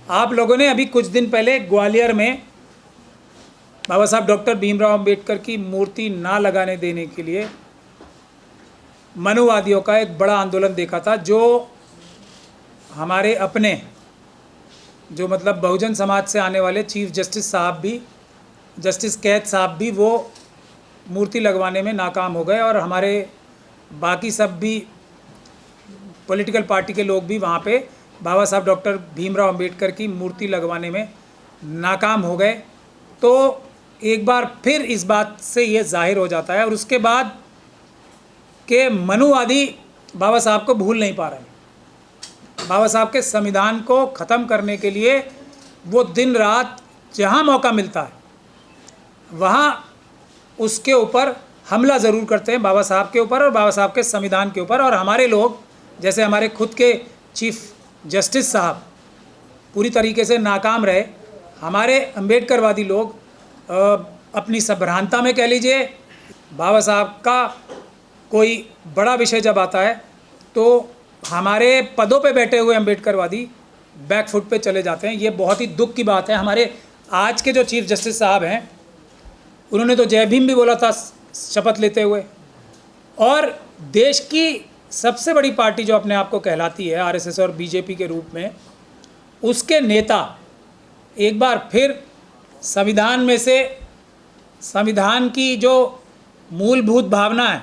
आप लोगों ने अभी कुछ दिन पहले ग्वालियर में बाबा साहब डॉक्टर भीमराव अंबेडकर की मूर्ति ना लगाने देने के लिए मनुवादियों का एक बड़ा आंदोलन देखा था, जो हमारे अपने जो मतलब बहुजन समाज से आने वाले चीफ जस्टिस साहब भी, जस्टिस कैद साहब भी वो मूर्ति लगवाने में नाकाम हो गए और हमारे बाकी सब भी पॉलिटिकल पार्टी के लोग भी वहाँ पे बाबा साहब डॉक्टर भीमराव अंबेडकर की मूर्ति लगवाने में नाकाम हो गए। तो एक बार फिर इस बात से ये जाहिर हो जाता है और उसके बाद के मनुवादी बाबा साहब को भूल नहीं पा रहे हैं। बाबा साहब के संविधान को ख़त्म करने के लिए वो दिन रात जहाँ मौका मिलता है वहाँ उसके ऊपर हमला ज़रूर करते हैं, बाबा साहब के ऊपर और बाबा साहब के संविधान के ऊपर। और हमारे लोग, जैसे हमारे खुद के चीफ जस्टिस साहब पूरी तरीके से नाकाम रहे, हमारे अंबेडकरवादी लोग अपनी सभ्रांता में कह लीजिए, बाबा साहब का कोई बड़ा विषय जब आता है तो हमारे पदों पे बैठे हुए अंबेडकरवादी बैकफुट पे चले जाते हैं। ये बहुत ही दुख की बात है। हमारे आज के जो चीफ जस्टिस साहब हैं, उन्होंने तो जय भीम भी बोला था शपथ लेते हुए, और देश की सबसे बड़ी पार्टी जो अपने आप को कहलाती है आरएसएस और बीजेपी के रूप में, उसके नेता एक बार फिर संविधान में से, संविधान की जो मूलभूत भावना है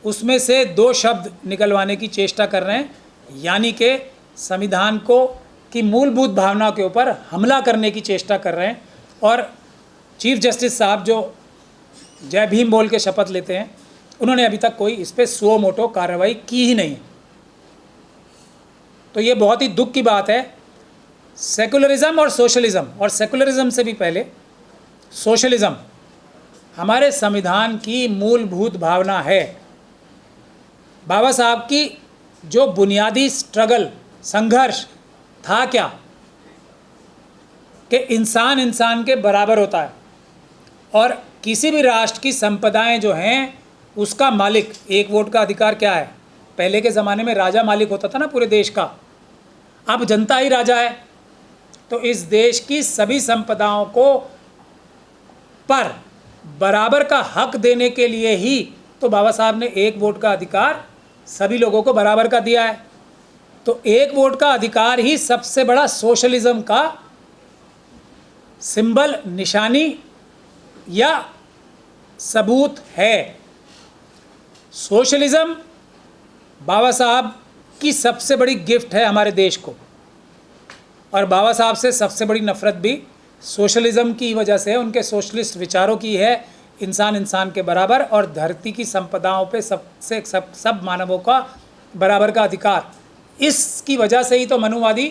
उसमें से दो शब्द निकलवाने की चेष्टा कर रहे हैं, यानी कि संविधान को की मूलभूत भावना के ऊपर हमला करने की चेष्टा कर रहे हैं। और चीफ जस्टिस साहब जो जय भीम बोल के शपथ लेते हैं, उन्होंने अभी तक कोई इस पर सुओ मोटो कार्रवाई की ही नहीं। तो ये बहुत ही दुख की बात है। सेकुलरिज्म और सोशलिज्म, और सेकुलरिज्म से भी पहले सोशलिज्म हमारे संविधान की मूलभूत भावना है। बाबा साहब की जो बुनियादी स्ट्रगल, संघर्ष था क्या, कि इंसान इंसान के बराबर होता है और किसी भी राष्ट्र की संपदाएं जो हैं उसका मालिक, एक वोट का अधिकार क्या है। पहले के ज़माने में राजा मालिक होता था ना पूरे देश का, अब जनता ही राजा है। तो इस देश की सभी संपदाओं को पर बराबर का हक देने के लिए ही तो बाबा साहब ने एक वोट का अधिकार सभी लोगों को बराबर का दिया है। तो एक वोट का अधिकार ही सबसे बड़ा सोशलिज्म का सिंबल, निशानी या सबूत है। सोशलिज्म बाबा साहब की सबसे बड़ी गिफ्ट है हमारे देश को, और बाबा साहब से सबसे बड़ी नफ़रत भी सोशलिज्म की वजह से, उनके सोशलिस्ट विचारों की है। इंसान इंसान के बराबर और धरती की संपदाओं पे सब मानवों का बराबर का अधिकार। इसकी वजह से ही तो मनुवादी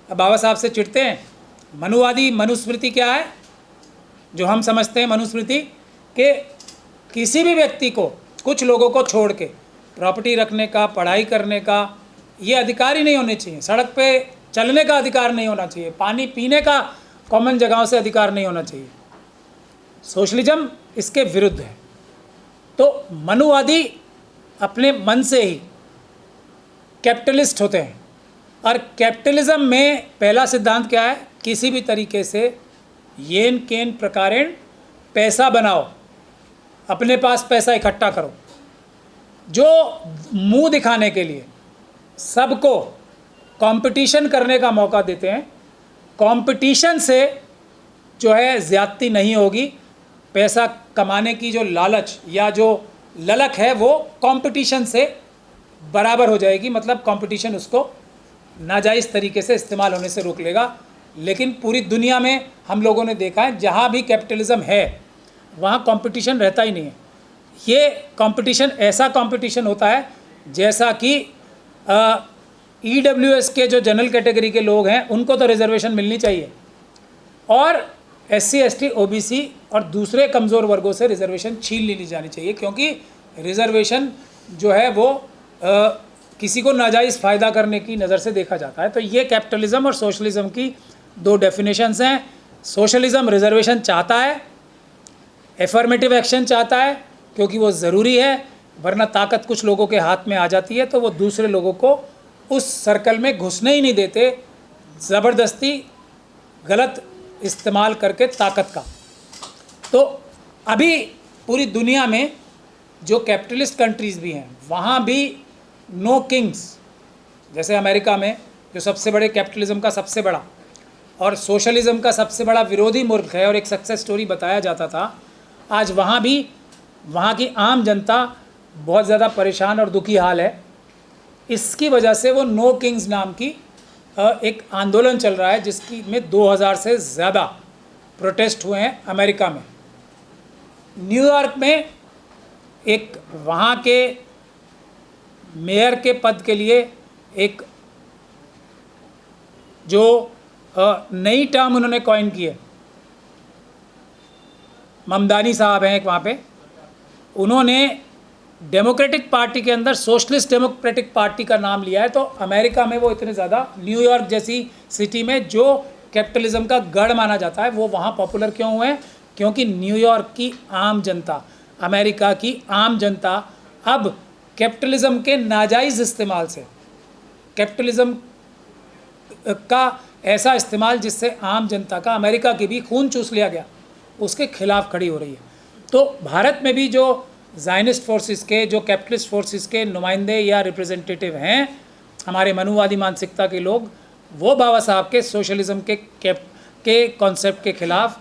बाबा साहब से चिढ़ते हैं। मनुवादी मनुस्मृति क्या है जो हम समझते हैं मनुस्मृति, कि किसी भी व्यक्ति को, कुछ लोगों को छोड़ के प्रॉपर्टी रखने का, पढ़ाई करने का ये अधिकार ही नहीं होने चाहिए। सड़क पे चलने का अधिकार नहीं होना चाहिए, पानी पीने का कॉमन जगहों से अधिकार नहीं होना चाहिए। सोशलिज्म इसके विरुद्ध है। तो मनुवादी अपने मन से ही कैपिटलिस्ट होते हैं, और कैपिटलिज्म में पहला सिद्धांत क्या है, किसी भी तरीके से येन केन प्रकारेण पैसा बनाओ, अपने पास पैसा इकट्ठा करो। जो मुंह दिखाने के लिए सबको कंपटीशन करने का मौका देते हैं, कंपटीशन से जो है ज़्यादती नहीं होगी। पैसा कमाने की जो लालच या जो ललक है वो कंपटीशन से बराबर हो जाएगी, मतलब कंपटीशन उसको नाजायज़ तरीके से इस्तेमाल होने से रोक लेगा। लेकिन पूरी दुनिया में हम लोगों ने देखा है, जहाँ भी कैपिटलिज्म है वहाँ कंपटीशन रहता ही नहीं है। ये कंपटीशन ऐसा कंपटीशन होता है जैसा कि EWS के जो जनरल कैटेगरी के लोग हैं उनको तो रिजर्वेशन मिलनी चाहिए, और SC ST OBC और दूसरे कमज़ोर वर्गों से रिजर्वेशन छीन ली जानी चाहिए, क्योंकि रिजर्वेशन जो है वो किसी को नाजायज़ फ़ायदा करने की नज़र से देखा जाता है। तो ये कैपिटलिज्म और सोशलिज्म की दो डेफिनेशंस हैं। सोशलिज्म रिजर्वेशन चाहता है, एफर्मेटिव एक्शन चाहता है, क्योंकि वो ज़रूरी है, वरना ताकत कुछ लोगों के हाथ में आ जाती है तो वो दूसरे लोगों को उस सर्कल में घुसने ही नहीं देते ज़बरदस्ती गलत इस्तेमाल करके ताकत का। तो अभी पूरी दुनिया में जो कैपिटलिस्ट कंट्रीज़ भी हैं वहाँ भी नो किंग्स, जैसे अमेरिका में जो सबसे बड़े कैपिटलिज्म का सबसे बड़ा और सोशलिज्म का सबसे बड़ा विरोधी मुल्क है और एक सक्सेस स्टोरी बताया जाता था, आज वहाँ भी वहाँ की आम जनता बहुत ज़्यादा परेशान और दुखी हाल है। इसकी वजह से वो नो किंग्स नाम की एक आंदोलन चल रहा है जिसकी में 2000 से ज़्यादा प्रोटेस्ट हुए हैं अमेरिका में। न्यूयॉर्क में एक वहाँ के मेयर के पद के लिए एक जो नई टर्म उन्होंने कॉइन की है, ममदानी साहब हैं एक वहाँ पे, उन्होंने डेमोक्रेटिक पार्टी के अंदर सोशलिस्ट डेमोक्रेटिक पार्टी का नाम लिया है। तो अमेरिका में वो इतने ज़्यादा, न्यूयॉर्क जैसी सिटी में जो कैपिटलिज्म का गढ़ माना जाता है, वो वहाँ पॉपुलर क्यों हुए हैं? क्योंकि न्यूयॉर्क की आम जनता, अमेरिका की आम जनता अब कैपिटलिज्म के नाजायज़ इस्तेमाल से, कैपिटलिज्म का ऐसा इस्तेमाल जिससे आम जनता का, अमेरिका की भी खून चूस लिया गया, उसके खिलाफ खड़ी हो रही है। तो भारत में भी जो ज़ायनिस्ट फोर्सेस के, जो कैपिटलिस्ट फोर्सेस के नुमाइंदे या रिप्रेजेंटेटिव हैं, हमारे मनुवादी मानसिकता के लोग, वो बाबा साहब के सोशलिज्म के कॉन्सेप्ट के खिलाफ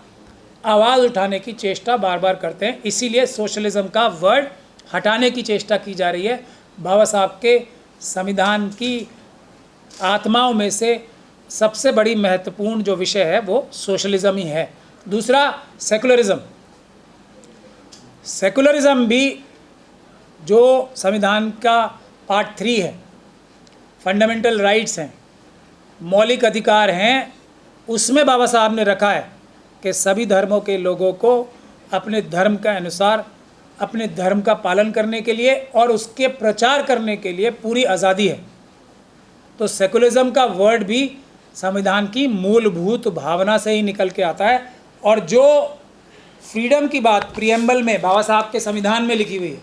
आवाज़ उठाने की चेष्टा बार बार करते हैं। इसीलिए सोशलिज्म का वर्ड हटाने की चेष्टा की जा रही है। बाबा साहब के संविधान की आत्माओं में से सबसे बड़ी महत्वपूर्ण जो विषय है वो सोशलिज्म ही है। दूसरा सेकुलरिज्म। सेकुलरिज्म भी जो संविधान का पार्ट 3 है, फंडामेंटल राइट्स हैं, मौलिक अधिकार हैं, उसमें बाबा साहब ने रखा है कि सभी धर्मों के लोगों को अपने धर्म के अनुसार अपने धर्म का पालन करने के लिए और उसके प्रचार करने के लिए पूरी आज़ादी है। तो सेकुलरिज्म का वर्ड भी संविधान की मूलभूत भावना से ही निकल के आता है। और जो फ्रीडम की बात प्रीएम्बल में बाबा साहब के संविधान में लिखी हुई है,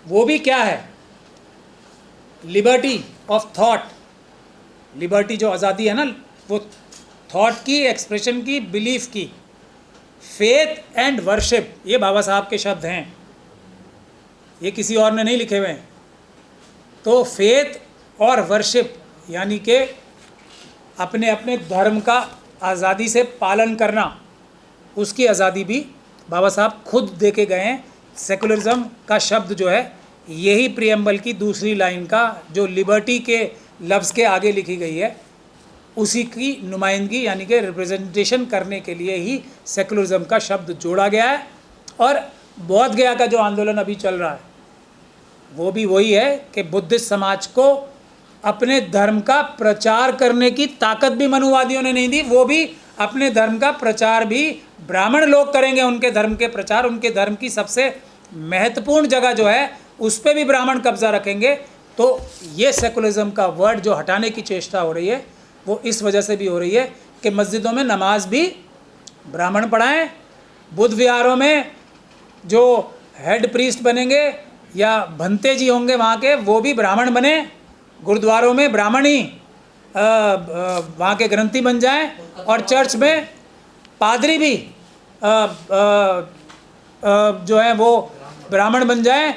वो भी क्या है? Liberty of thought. लिबर्टी जो आज़ादी है ना, वो थॉट की, एक्सप्रेशन की, बिलीफ की। फेथ एंड वर्शिप, ये बाबा साहब के शब्द हैं, ये किसी और ने नहीं लिखे हुए हैं। तो फेथ और वर्शिप यानी कि अपने अपने धर्म का आज़ादी से पालन करना, उसकी आज़ादी भी बाबा साहब खुद दे के गए हैं। सेकुलरिज्म का शब्द जो है, यही प्रीएम्बल की दूसरी लाइन का जो लिबर्टी के लफ्ज़ के आगे लिखी गई है, उसी की नुमाइंदगी यानी कि रिप्रेजेंटेशन करने के लिए ही सेकुलरिज्म का शब्द जोड़ा गया है। और बौद्ध गया का जो आंदोलन अभी चल रहा है, वो भी वही है कि बुद्धिस्ट समाज को अपने धर्म का प्रचार करने की ताकत भी मनुवादियों ने नहीं दी। वो भी अपने धर्म का प्रचार भी ब्राह्मण लोग करेंगे, उनके धर्म के प्रचार, उनके धर्म की सबसे महत्वपूर्ण जगह जो है उस पर भी ब्राह्मण कब्जा रखेंगे। तो ये सेकुलरिज्म का वर्ड जो हटाने की चेष्टा हो रही है, वो इस वजह से भी हो रही है कि मस्जिदों में नमाज भी ब्राह्मण पढ़ाएं, बुद्ध विहारों में जो हेड प्रीस्ट बनेंगे या भंते जी होंगे वहाँ के, वो भी ब्राह्मण बने, गुरुद्वारों में ब्राह्मण ही वहाँ के ग्रंथी बन जाएं, और चर्च में पादरी भी जो है वो ब्राह्मण बन जाएं,